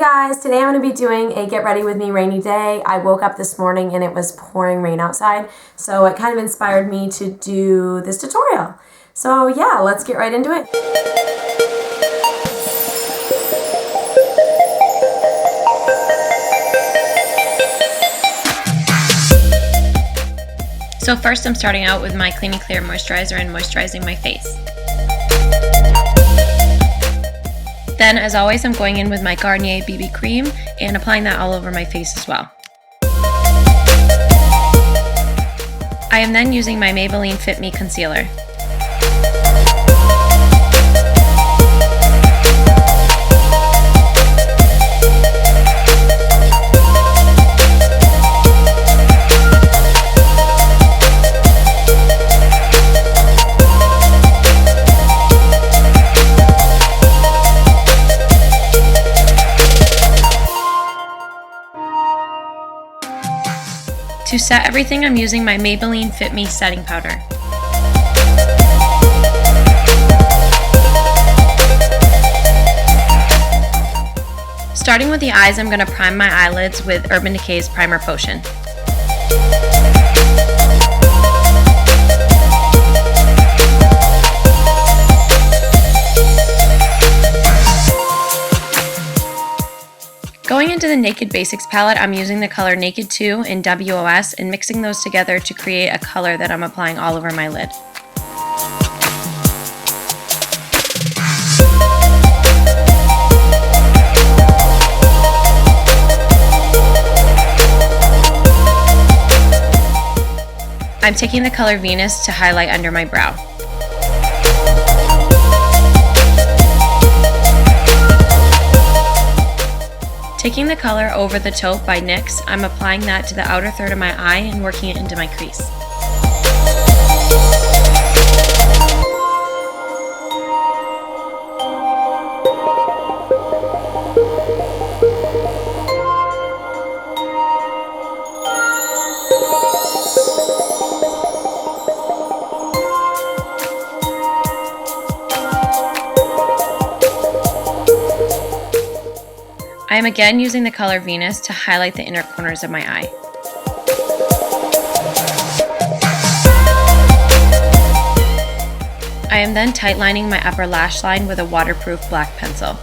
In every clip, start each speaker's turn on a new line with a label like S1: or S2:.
S1: guys, today I'm going to be doing a get ready with me rainy day. I woke up this morning and it was pouring rain outside, so it kind of inspired me to do this tutorial. So yeah, let's get right into it.
S2: So first I'm starting out with my Clean&Clear Moisturizer and moisturizing my face. Then, as always, I'm going in with my Garnier BB Cream and applying that all over my face as well. I am then using my Maybelline Fit Me Concealer. To set everything, I'm using my Maybelline Fit Me setting powder. Starting with the eyes, I'm going to prime my eyelids with Urban Decay's Primer Potion. Going into the Naked Basics palette, I'm using the color Naked 2 in W.O.S and mixing those together to create a color that I'm applying all over my lid. I'm taking the color Venus to highlight under my brow. Taking the color over the Taupe by NYX, I'm applying that to the outer third of my eye and working it into my crease. I am again using the color Venus to highlight the inner corners of my eye. I am then tightlining my upper lash line with a waterproof black pencil.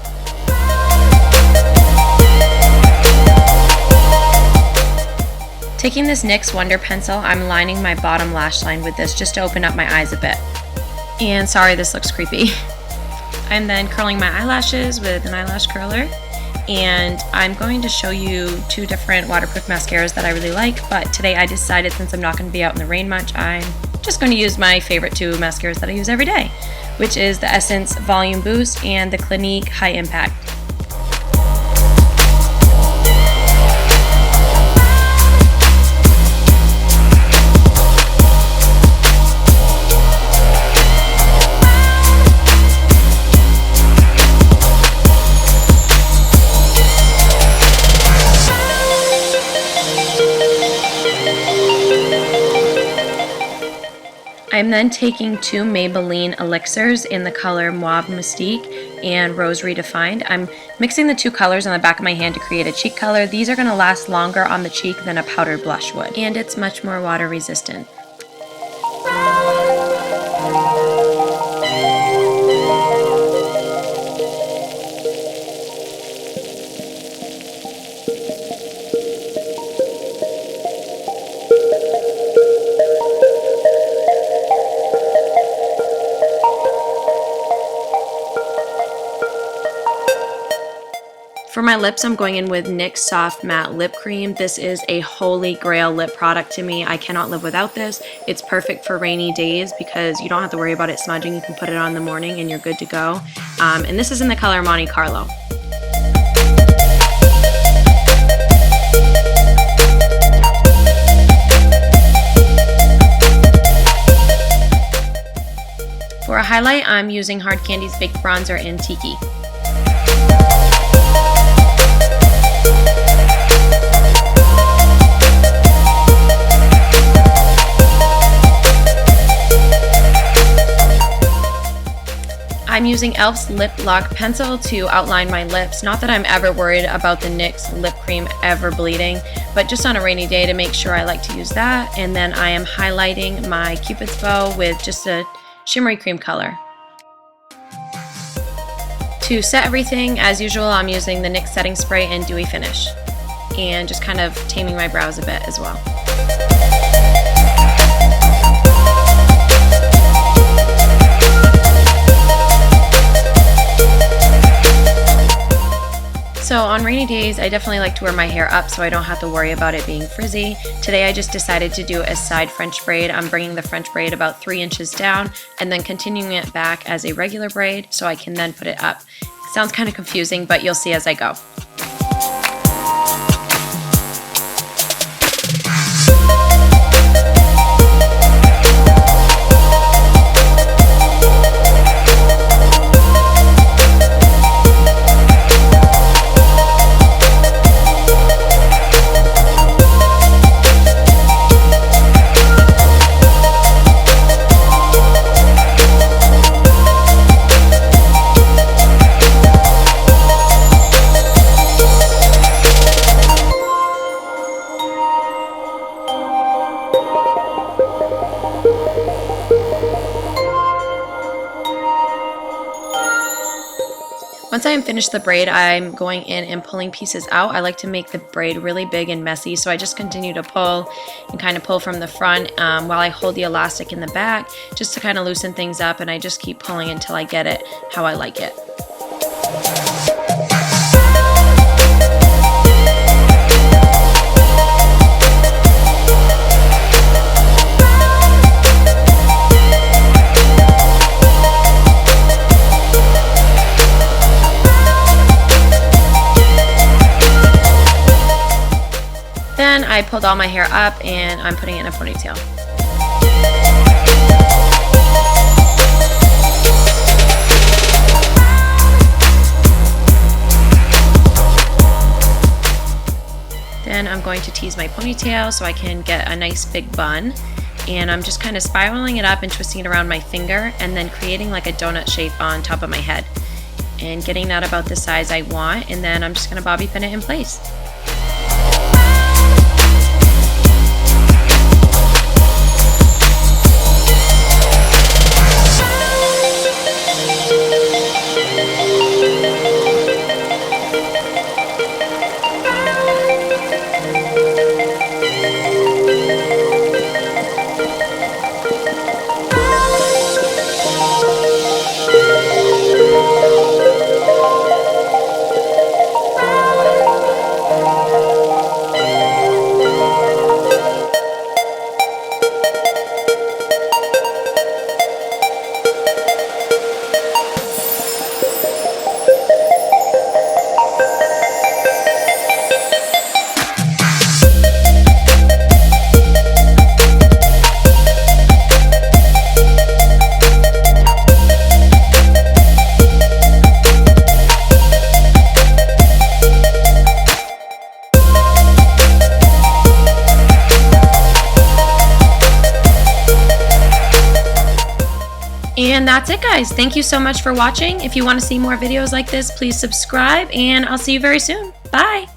S2: Taking this NYX Wonder Pencil, I'm lining my bottom lash line with this just to open up my eyes a bit. And sorry, this looks creepy. I'm then curling my eyelashes with an eyelash curler. And I'm going to show you two different waterproof mascaras that I really like, but today I decided since I'm not going to be out in the rain much, I'm just going to use my favorite two mascaras that I use every day, which is the Essence Volume Boost and the Clinique High Impact. I'm then taking two Maybelline Elixirs in the color Mauve Mystique and Rose Redefined. I'm mixing the two colors on the back of my hand to create a cheek color. These are going to last longer on the cheek than a powdered blush would, and it's much more water resistant. For my lips, I'm going in with NYX Soft Matte Lip Cream. This is a holy grail lip product to me. I cannot live without this. It's perfect for rainy days because you don't have to worry about it smudging. You can put it on in the morning and you're good to go. And this is in the color Monte Carlo. For a highlight, I'm using Hard Candy's Baked Bronzer in Tiki. I'm using e.l.f.'s Lip Lock Pencil to outline my lips. Not that I'm ever worried about the NYX lip cream ever bleeding, but just on a rainy day to make sure, I like to use that. And then I am highlighting my Cupid's bow with just a shimmery cream color. To set everything, as usual, I'm using the NYX setting spray and Dewy finish, and just kind of taming my brows a bit as well. So on rainy days, I definitely like to wear my hair up so I don't have to worry about it being frizzy. Today I just decided to do a side French braid. I'm bringing the French braid about 3 inches down and then continuing it back as a regular braid so I can then put it up. It sounds kind of confusing, but you'll see as I go. Once I am finished the braid, I'm going in and pulling pieces out. I like to make the braid really big and messy, so I just continue to pull and kind of pull from the front while I hold the elastic in the back just to kind of loosen things up, and I just keep pulling until I get it how I like it. Then I pulled all my hair up and I'm putting it in a ponytail. Then I'm going to tease my ponytail so I can get a nice big bun. And I'm just kind of spiraling it up and twisting it around my finger and then creating like a donut shape on top of my head. And getting that about the size I want, and then I'm just going to bobby pin it in place. And that's it, guys. Thank you so much for watching. If you want to see more videos like this, please subscribe, and I'll see you very soon. Bye!